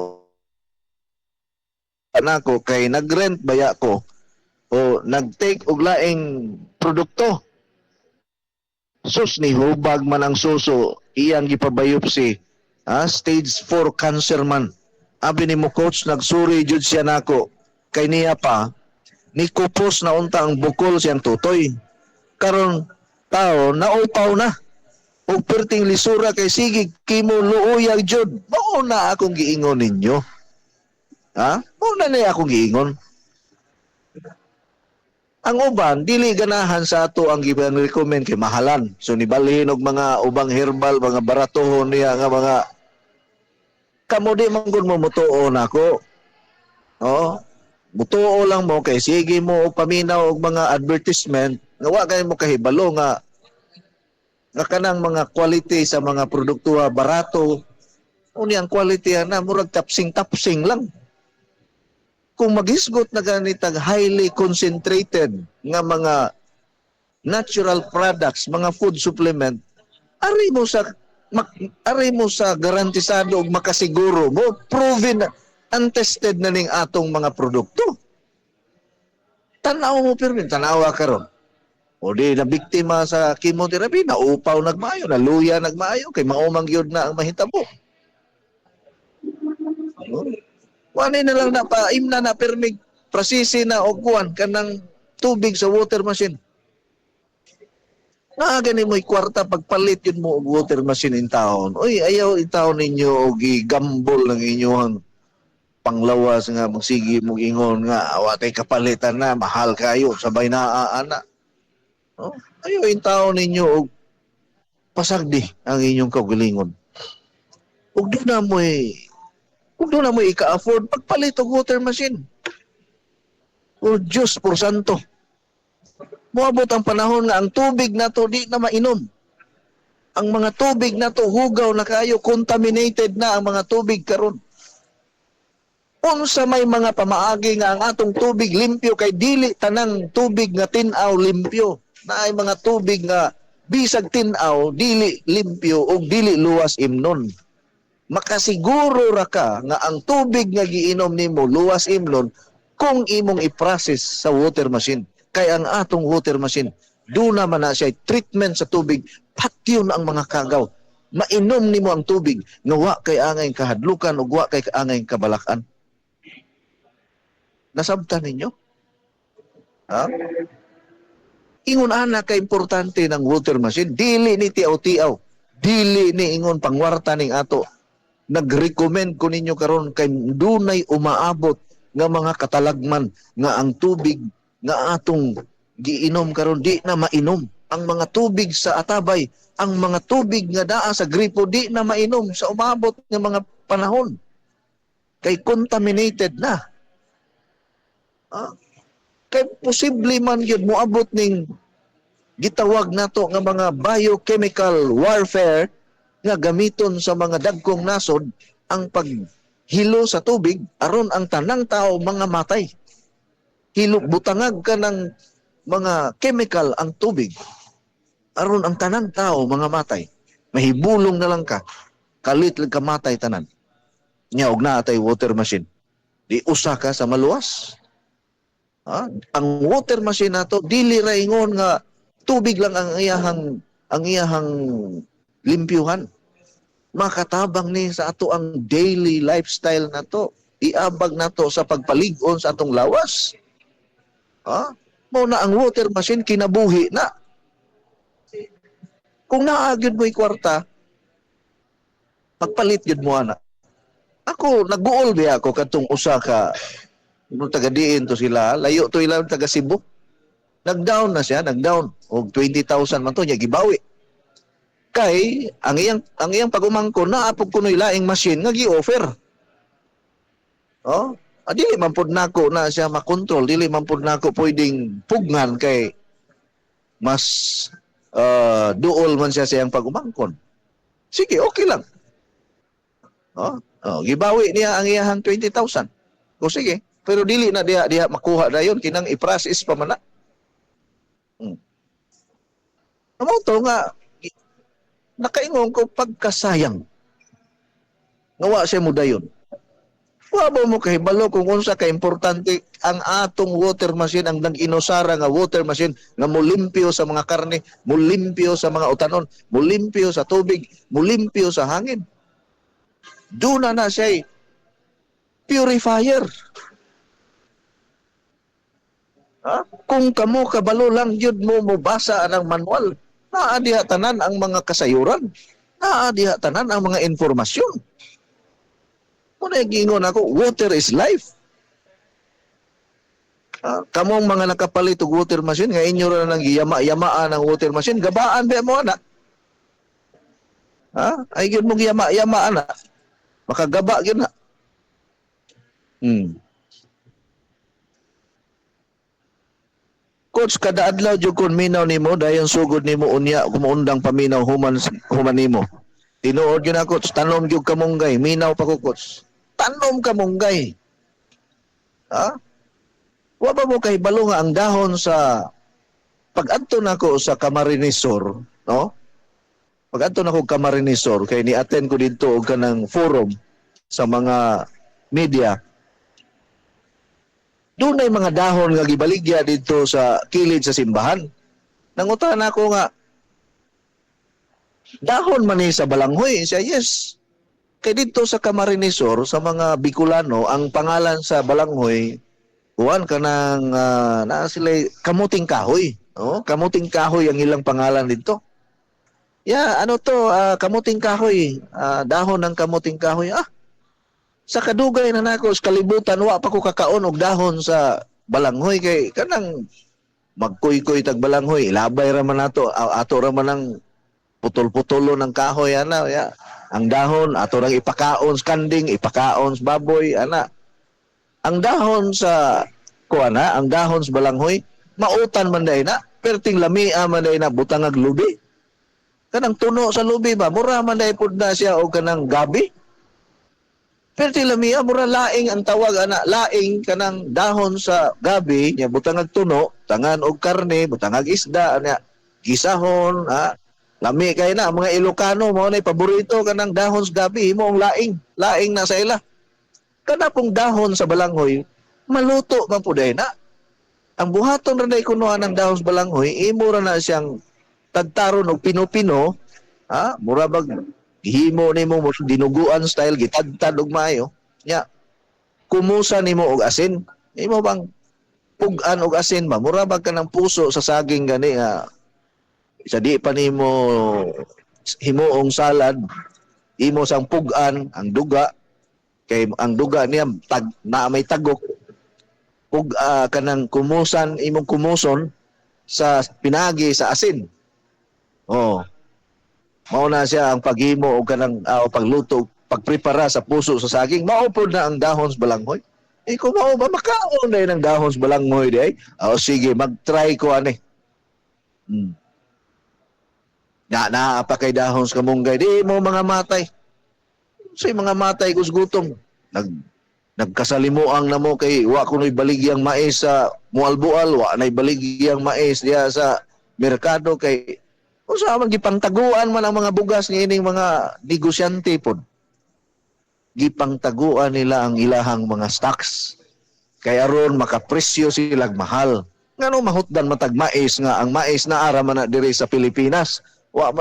anako kay nagrent baya ko o nagtake og laing produkto. Sus ni hubag man ang suso iyang gipabiopsy. Stage 4 cancer man. Abi ni mo coach nagsuri jud siya nako kay niya pa ni kupos na unta ang bukol siyang tutoy. Karon tao naupaw na. Og perting lisura kay sige kimo luuyag jud. Mao na akong giingon ninyo. Mao na akong giingon. Ang uban dili ganahan sa ato ang giban-recommend kay mahalan. So nibalhin og mga ubang herbal, mga baratohon niya nga mga Kamo di man gud mo mutuo nako. Oh, mutuo lang mo kay sige mo og paminaw og mga advertisement nga wa kay mo kahibalo nga kanang mga quality sa mga produkto barato. Uni ang quality na murag tapsing-tapsing lang. Kung maghisgot na ganitag highly concentrated nga mga natural products, mga food supplement, ari mo sa ari mo sa garantisado ug makasiguro mo proven untested na ning atong mga produkto. Tanaw mo pirmin, tanawa karon. O di na biktima sa chemotherapy, naupaw nagmaayo, naluya nagmaayo kay maumang gyud na ang mahitabo. Kuanin na lang na paimna na permig prosesi na og kuan kanang tubig sa water machine. Gani mo'y kwarta pagpalit yun mo og water machine in town. Uy, ayaw in town ninyo og gigambol ng inyong panglawas nga magsigi mo ingon nga awatay kapalitan na mahal kayo sabay na ana. Oh, ayaw in town ninyo og pasagdi ang inyong kaugalingon. Ug doon na mo ika-afford pagpalit og water machine. O Diyos por santo. Moabot ang panahon nga ang tubig na to di na mainom. Ang mga tubig na to hugaw na kayo, contaminated na ang mga tubig karon. Unsa may mga pamaagi nga ang atong tubig limpyo kay dili tanang tubig nga tin-aw limpyo. Na ay mga tubig nga bisag tin-aw dili limpyo o dili luwas imnon. Makasiguro ra ka nga ang tubig nga giinom nimo luwas imnon kung imong i-process sa water machine. Kay ang atong water machine, doon naman na siya treatment sa tubig, patyon ang mga kagaw. Mainom nimo ang tubig, nga wa kay angay kahadlukan o wa kay angay kabalakan. Nasabtan ninyo? Ha? Ingon ana ka importante ng water machine, dili ni tiaw-tiaw, dili ni ingon pangwarta ning ato. Nag-recommend ko ninyo karon kay dunay umaabot nga mga katalagman nga ang tubig nga atong giinom karon di na mainom. Ang mga tubig sa atabay, ang mga tubig nga daa sa gripo di na mainom sa umabot nga mga panahon. Kay contaminated na. Kay posible man gyud moabot ning gitawag nato nga mga biochemical warfare nga gamiton sa mga dagkong nasod ang paghilo sa tubig aron ang tanang tao mga matay. Hilo butangag ka ng mga chemical ang tubig aron ang tanang tao mga matay. Mahibulong na lang ka, kalit lang ka matay tanan. Nya og naatay water machine. Di usa ka sa maluwas. Ang water machine nato dili ra ingon nga tubig lang ang iyahang limpyuhan. Makatabang ni sa ato ang daily lifestyle na to. Iabag na to sa pagpalig-on sa atong lawas. Mao na ang water machine kinabuhi na. Kung naagyod mo'y kwarta, pagpalit yun mo ana. Ako, nag-uol ba ako katong usa ka nung taga-diin to sila, layo to ilang taga-Cebu. Nag-down na siya, nag-down. O 20,000 man to, niya gibawi. Kay ang iyang pagumangko naapog kunoy laing machine nga gi-offer. Dili man pud nako na siya makontrol, dili man pud nako pwedeng pugnan kay mas duol man siya sa iyang pagumangkon. Sige, okay lang. Gibawi niya ang iyang 20,000. O sige, pero dili na diha makuha dayon kinang i-process pa man na. Amo to nga nakaingon ko pagkasayang. Ngawa siya mo dayon. Wabo mo kahibalo kung unsa ka importante ang atong water machine, ang nag-inusara nga water machine nga mulimpyo sa mga karne, mulimpyo sa mga utanon, mulimpyo sa tubig, mulimpyo sa hangin. Doon na siya purifier. Kung kamo kabalo lang yun mo mubasa ang manual, naadiha tanan ang mga kasayuran, naadiha tanan ang mga informasyon. Kung nagingon ako, water is life. Kamong mga nakapalit og water machine, nga inyo na nang yama-yamaan ang water machine, gabaan ba mo na? Ay yun mong yama-yamaan na. Makagaba gyud na. Hmm. Coach, kada adlaw jud kun minaw nimo dayon sugod nimo unya kumuundang paminaw human nimo. Tinuod gyud na coach, tanom gyud kamunggay, minaw pa ko coach. Tanom kamunggay. Ha? Wa ba mo kay balo nga ang dahon sa pag-adto nako sa Camarinesor, no? Pag-adto nako Camarinesor kay ni-attend ko didto og kanang forum sa mga media. Doon ay mga dahon nga gibaligya dito sa kilid sa simbahan. Nangutan ako nga, dahon man ni sa balanghoy. Siya, yes. Kay dito sa Camarinesor, sa mga Bicolano, ang pangalan sa balanghoy, kuwan ka ng, sila, kamuting kahoy. Oh, kamuting kahoy ang ilang pangalan dito. Yeah, ano to, kamuting kahoy. Dahon ng kamuting kahoy. Sa kadugay na nako sa kalibutan wa pa ko kakaon og dahon sa balanghoy kay kanang magkuy-kuy tag balanghoy ilabay ra man ato ra man ang putol-putulo ng kahoy ana ya. Ang dahon ato rang ipakaon sa kanding, ipakaon sa baboy ana. Ang dahon sa kuana, ang dahon sa balanghoy mautan man day na perting lamia man day na butang ag lubi. Kanang tuno sa lubi ba mura man day pud na siya og kanang gabi. Pero lamia mura laing ang tawag ana laing kanang dahon sa gabi nya butangag tuno tangan og karne butangag isda ana gisahon lami kay na mga Ilocano mo na paborito kanang dahon sa gabi imo ang laing na sa ila kana pong dahon sa balanghoy maluto man pud na ang buhaton ra day kunoan ng dahon sa balanghoy imo ra na siyang tagtaron og pino-pino mura bag gihimo nimo dinuguan style gitagtad og maayo nya kumusa nimo og asin imo bang pug-an og asin ba mura bag kanang puso sa saging gani sa di pa nimo himuong salad imo sang pug-an ang duga kay ang duga niya na may tagok kanang kumusan imong kumuson sa pinagi sa asin mao na siya ang paghimo o kanang pagluto, pagprepara sa puso sa saging. Maupod na ang dahon sa balanghoy. Kung mao ba makaon na ng dahon sa balanghoy di ay? Sige, mag-try ko ani. Na pa kay dahon sa kamunggay. Di mo mga matay. Say mga matay kusgutom. Nagkasalimuang na mo kay wa kuno'y baligyang mais sa mualbual, wa na'y baligyang mais diya sa merkado kay usa man gipangtaguan man ang mga bugas niining mga negosyante pod. Gipangtaguan nila ang ilahang mga stocks. Kaya aron makapresyo sila mahal. Ngano mahutdan matag mais nga ang mais na ara man na diri sa Pilipinas.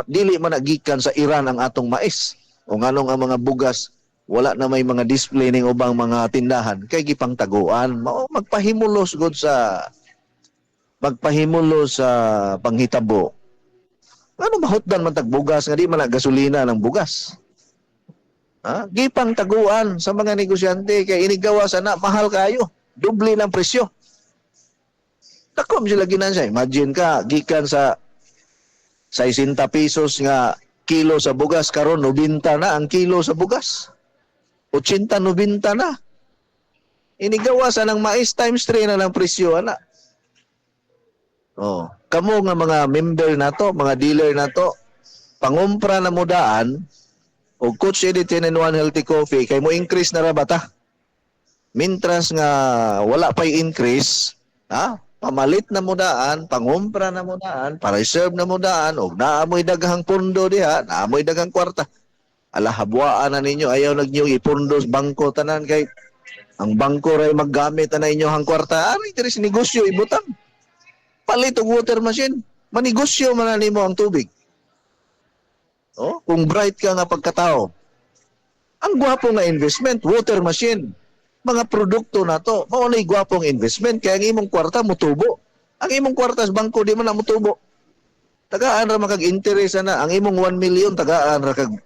Dili man nagikan sa Iran ang atong mais. O nganong ang mga bugas wala na may mga display ning ubang mga tindahan kay gipangtaguan. Magpahimulos gud sa panghitabo. Ano mahutdan man tag bugas nga di man gasolina ng bugas. Gipang taguan sa mga negosyante kay inigawa sana mahal kayo, doble ng presyo. Takom sila ginansya. Imagine ka gikan sa 60 pesos nga kilo sa bugas karon 90 na ang kilo sa bugas. 80-90 na. Inigawa sa ng mais times 3 na lang presyo ana. Kamo nga mga member nato, mga dealer nato, pangumpra na mudaan og Coach Eddie 10-in-1 Healthy Coffee kay mo increase na ra bata. Mintras nga wala pay increase, pamalit na mudaan, pangumpra na mudaan, pa-reserve na mudaan og naamoy daghang pundo diha, naamoy daghang kwarta. Ala habwaan na ninyo ayaw nagniyo ipundo sa bangko tanan kay ang bangko ray maggamit na inyo hang kwarta. Ari diri sa negosyo ibutang. Palit og water machine. Manegosyo man na nimo ang tubig. Kung bright ka nga pagkatao. Ang gwapo nga investment, water machine. Mga produkto na to, mao nay gwapong investment kaya ang imong kwarta motubo. Ang imong kwarta sa bangko di man na motubo. Tagaan ra makag interest na ang imong 1 million tagaan ra kag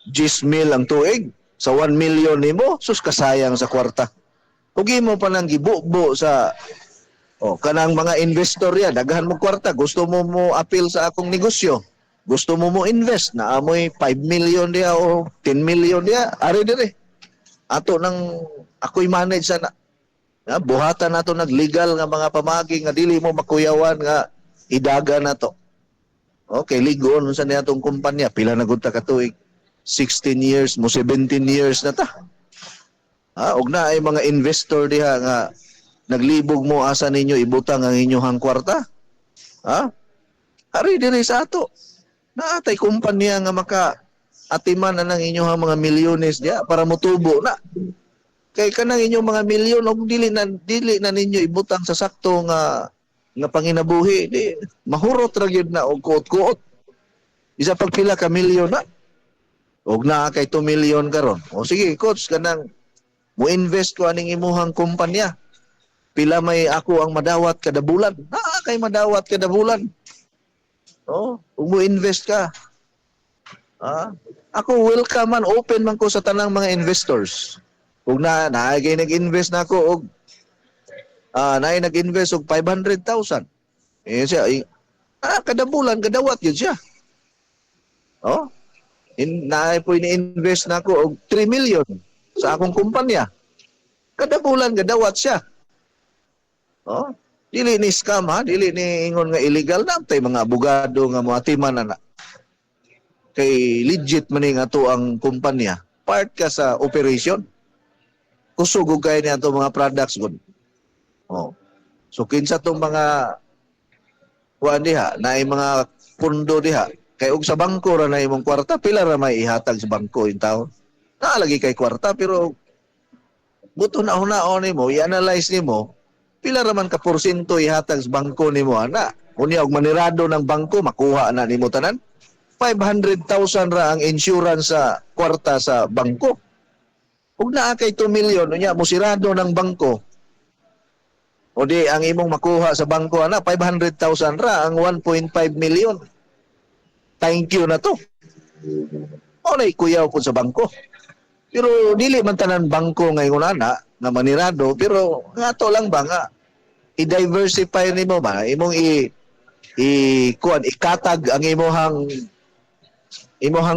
10,000 ang tuig. Sa 1 million nimo, sus kasayang sa kwarta. Ug imo pa nang gibubo sa kanang mga investor ya, daghan mo kwarta, gusto mo appeal sa akong negosyo. Gusto mo invest na amoy 5 million dia o 10 million dia, ari dire. ato nang ako'y manage sana. Buhatan nato naglegal nga mga pamagi nga dili mo makuyawan nga idaga na to. Okay, ligon sa niya tong kumpanya. Pila na gud ta ka tuig? 16 years, mo 17 years na ta. Og na ay mga investor diha nga naglibog mo asa ninyo ibutang ang inyong kwarta. Ari diri sa ato. Naatay kumpanya nga maka atiman na ng inyong mga milyones diha para motubo na. Kay kanang inyong mga milyon og dili na ninyo ibutang sa sakto nga panginabuhi di mahurot ra gyud na og kuot-kuot. Isa pagpila ka milyon na. Og na kay 2 milyon karon. O sige coach kanang mo invest ko aning imuhang kumpanya. Pila may ako ang madawat kada bulan. Kay madawat kada bulan. Ug mo invest ka. Ako welcome man, open man ko sa tanang mga investors. Kung naagay nag-invest na ako og nag-invest og 500,000. Siya kada bulan kadawat yun siya. Naay po ini-invest na ako og 3 million sa akong kumpanya. Kada bulan kadawat siya. Dili ni scam dili ni ingon nga illegal na tay mga abogado nga moatiman na. Kay legit man nga ato ang kumpanya. Part ka sa operation. Kusog og kay niya mga products gud. So kinsa tong mga kuan diha, naay mga pundo diha. Kay og sa bangko ra na imong kwarta, pila ra may ihatag sa bangko in taon. Lagi kay kwarta pero buto na hunaon nimo, i-analyze nimo, pila ra man ka porsyento ihatag sa bangko nimo ana. Unya og manirado ng bangko makuha na nimo tanan. 500,000 ra ang insurance sa kwarta sa bangko. Ug naa kay 2 million unya musirado ng bangko. O di ang imong makuha sa bangko ana 500,000 ra ang 1.5 million. Thank you na to. O nay kuyaw po sa bangko. Pero dili man tanan bangko ngayon ana nga manirado pero ngato lang ba nga i-diversify nimo ba imong ikatag ang imuhang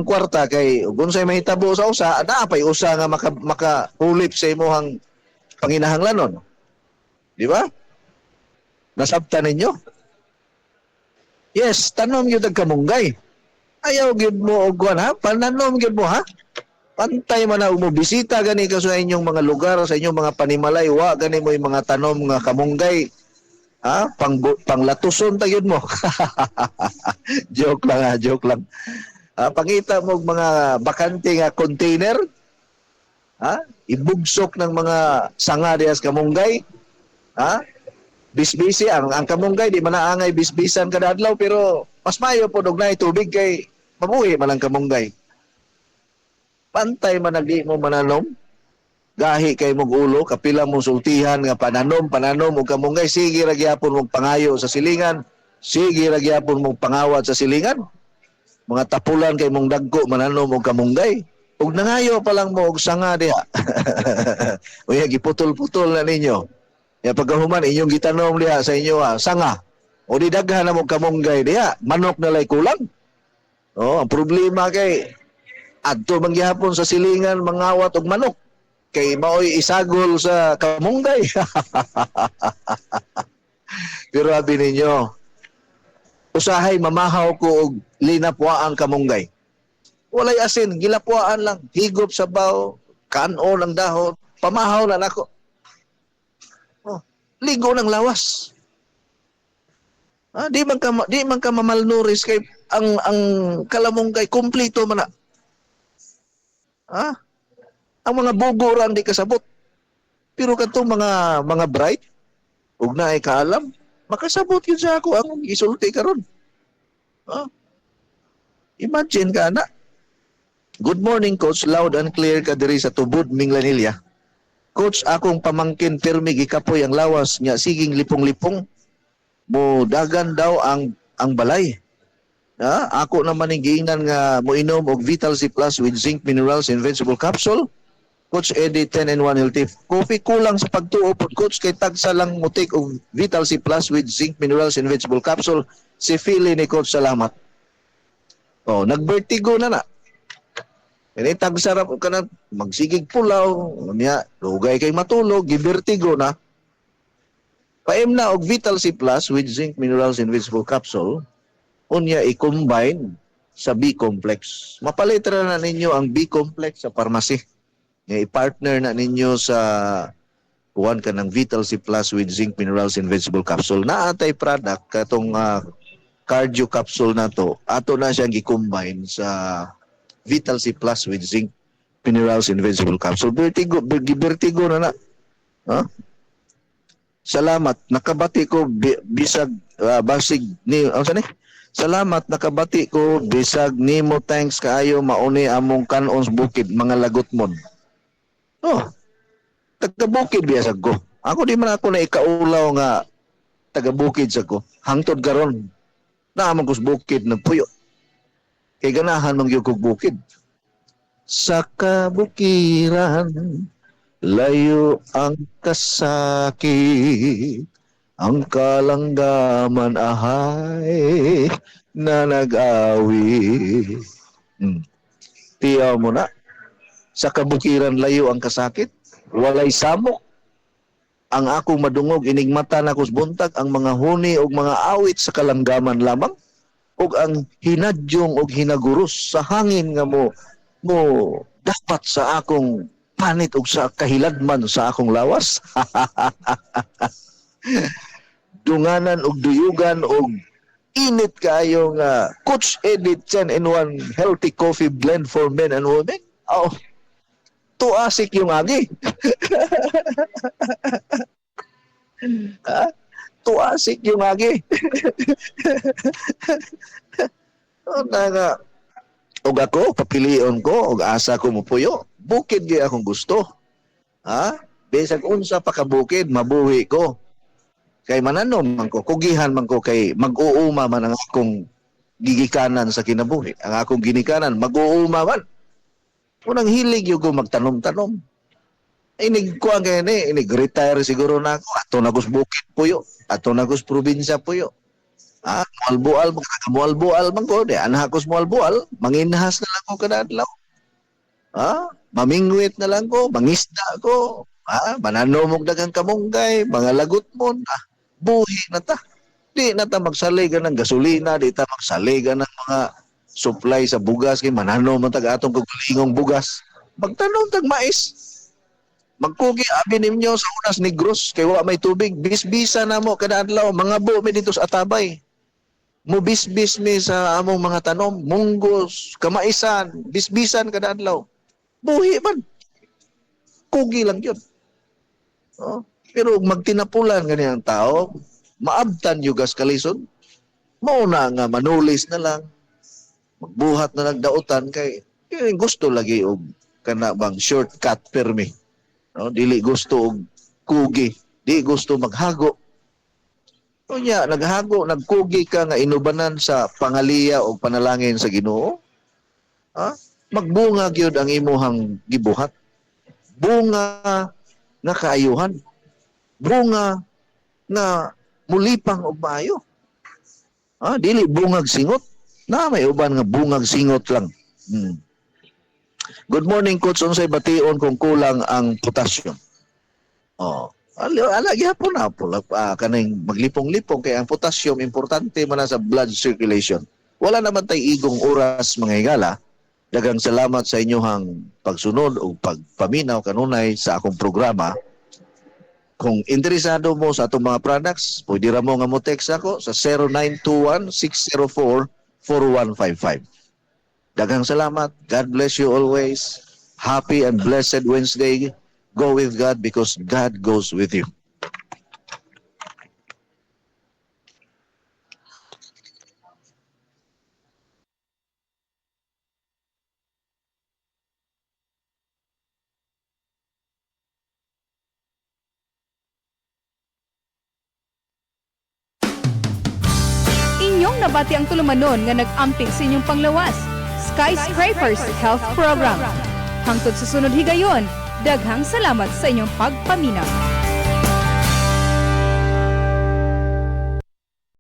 kwarta kay unsay mahitabo sa usa pay usa nga makahulip sa imuhang panginahanglanon. Di ba? Nasabtan ninyo? Yes, tanom gyud ang kamunggay. Ayaw gyud mo og pananom gyud mo Pantay man na mo bisita gani ka sa inyong mga lugar, sa inyong mga panimalay, wa gani mo yung mga tanom nga kamunggay. Panglatuson ta gyud mo. Joke lang. Pangita mo mga bakante nga container, ibugsok ng mga sanga dias kamunggay, bisbisi ang kamunggay di man naangay bisbisan kada adlaw pero mas mayo pod og naay tubig kay mabuhi man ang kamunggay. Pantay man nagdi mo mananom, gahi kay mong ulo, kapila mong sultihan nga pananom og kamunggay, sige ra gyapon mong pangayo sa silingan, sige ra gyapon mong pangawat sa silingan. Mga tapulan kay mong dagko mananom og kamunggay. Ug nangayo pa lang mo og sanga diha. Uya giputol-putol na ninyo. Ya pagkahuman inyong gitanom diha sa inyo sanga. O di daghan na mo kamunggay diha, manok na lay kulang. Ang problema kay adto man gyapon sa silingan mangawat og manok. Kay maoy isagol sa kamunggay. Pero abi ninyo, usahay mamahaw ko og linapwa ang kamunggay. Walay asin, gilapwaan lang, higop sa baw, kanon ang dahon, pamahaw na nako. Ligo ng lawas. Di man ka mamalnuris kay ang kalamunggay kumpleto man na. Ang mga bugo ra di kasabot. Pero kadtong mga bright ug naay kaalam, makasabot yun sa ako ang isulti karon. Imagine ka na. Good morning, Coach. Loud and clear ka diri sa Tubod, Minglanilla. Coach, akong pamangkin pirmi gikapoy ang lawas niya siging lipong-lipong. Mo dagan daw ang balay. Ako naman ang giingnan nga mo inom og Vital C Plus with zinc minerals and vegetable capsule. Coach Eddie 10 and 1 healthy coffee kulang sa pagtuo pod coach kay tagsa lang mo take og Vital C Plus with zinc minerals and vegetable capsule. Si Philly ni Coach salamat. Nagvertigo na. Ini tagsarap ka na magsigig pulaw, niya, lugay kay matulog, gibertigo na. Paim na og Vital C Plus with zinc minerals and vegetable capsule, unya i-combine sa B-complex. Mapalitra na ninyo ang B-complex sa pharmacy. I-partner na ninyo sa kuwan ka ng Vital C Plus with zinc minerals and vegetable capsule. Naatay product katong cardio capsule na to, ato na siyang i-combine sa Vital C Plus with zinc minerals and vegetable capsule. Vertigo na na. Huh? Salamat, nakabati ko bisag basig ni Salamat, nakabati ko bisag nimo, thanks kaayo mauni among kanons bukid mga lagot mon. Oh. Taga-bukid biya sag ko. Ako di man ako na ikaulaw nga taga-bukid sag ko. Hangtod karon na among kus bukid nagpuyo. Kay ganahan mang gyud kog bukid. Sa kabukiran layo ang kasakit, ang kalanggaman ahay na nag-awi. Tiyaw mo na, sa kabukiran layo ang kasakit, walay samok. Ang akong madungog, inigmata na kus buntag, ang mga huni o mga awit sa kalanggaman lamang, o ang hinadyong o hinaguros sa hangin nga mo dapat sa akong panit og sa kahilagman sa akong lawas. Dunganan og duyugan og init kayo nga Coach Edit 10-in-1 healthy coffee blend for men and women. Oh, tuasik yung agi. Tuasik yung agi. Og ako, papilion ko, og asa ko mupuyo. Bukid gyud akong gusto. Bisag unsa pa ka bukid, mabuhi ko. Kay mananom man ko, kugihan man ko kay mag-uuma man ang akong gigikanan sa kinabuhi. Ang akong ginikanan, mag-uuma man. Unang hilig yung ko magtanom-tanom. Inig ko ang gani, inig-retire siguro na ako. Ato na kus bukid puyo. Ato na kus probinsya puyo. Mualbual, mualbual man ko. Di, anahakos mualbual, manginhas na lang ko kadadlaw. Mamingwit na lang ko, mangisda ko. Mananomog dagang kamunggay, mga lagot mo. Buhi na ta. Di na ta magsaligan ng gasolina, di ta magsaligan ng mga supply sa bugas, kay mananom man tag atong kagulingong bugas. Magtanong tag mais. Magkugi abi ninyo sa unas Negros kay wa may tubig, bisbisa na mo kada adlaw, mga buo mi dito sa Atabay. Mo bisbis mi sa among mga tanom, munggos, kamaisan, bisbisan kada adlaw. Buhi man. Kugi lang yun. Pero magtinapulan ganyan ang tao, maabtan yugas kalisod, mauna nga manulis na lang, magbuhat na nagdautan kay gusto lagi og kana bang shortcut permi. Dili gusto og kugi, di gusto maghago. Unya naghago, nagkugi ka nga inubanan sa pangaliya o panalangin sa Ginoo. Magbunga gyud ang imuhang gibuhat. Bunga nga kaayuhan. Bunga nga mulipang og maayo. Dili bungag singot. Na may uban nga bungag singot lang. Good morning, Coach. Unsay bation kung kulang ang potassium? Alagi hapon na po. Kaning maglipong-lipong kaya ang potassium importante man na sa blood circulation. Wala naman tay igong oras mga higala. Daghang salamat sa inyong pagsunod o pagpaminaw kanunay sa akong programa. Kung interesado mo sa atong mga products, pwede ra mo nga mo text ako sa 0921-604-4155. Daghang salamat. God bless you always. Happy and blessed Wednesday. Go with God because God goes with you. Inyong nabati ang tulumanon nga nag-amping sa inyong panglawas. Skyscrapers Health Program. Hangtod sa sunod higayon, daghang salamat sa inyong pagpaminaw.